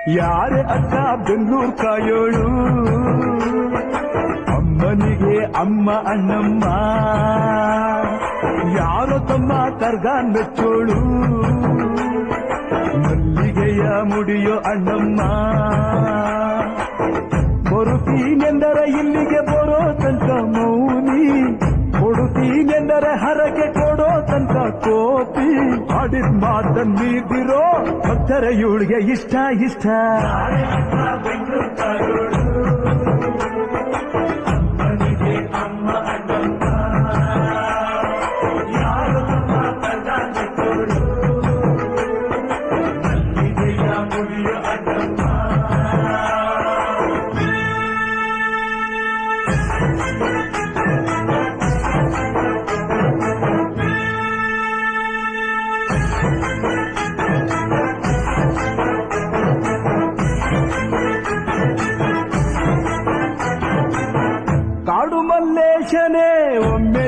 ಯಾರೇ ಅಕ್ಕ ಬೆಂಗಳೂರು ಕಾಯೋಳು, ಅಮ್ಮನಿಗೆ ಅಮ್ಮ ಅಣ್ಣಮ್ಮ, ಯಾರೋ ತಮ್ಮ ಕರ್ಗಾನ್ ಮೆಚ್ಚೋಳು, ಮಲ್ಲಿಗೆಯ ಮುಡಿಯೋ ಅಣ್ಣಮ್ಮ. ಬರುತ್ತೀನೆಂದರೆ ಇಲ್ಲಿಗೆ ಬರೋ ತನಕ ಮೌನಿ, ಕೊಡುತ್ತೀನೆಂದರೆ ಹರಕೆ ಕೊಡೋ ತನಕ ಕೋತಿ. ಆಡಿದ ಮಾತನ್ ಮೀದಿರೋ ಭಕ್ತರ ಇವಳಿಗೆ ಇಷ್ಟ ಇಷ್ಟ. ಅಮ್ಮನಿಗೆ ಅಮ್ಮ ಅಣ್ಣಮ್ಮ, ಯಾರು ತಮ್ಮ ಕರ್ಗಾನ್ ಮೆಚ್ಚೋಳು, ಮಲ್ಲಿಗೆಯ ಮುಡಿಯೋ ಅಣ್ಣಮ್ಮ. ಕಾಡು ಮಲ್ಲೇಶನೇ ಒಮ್ಮೆ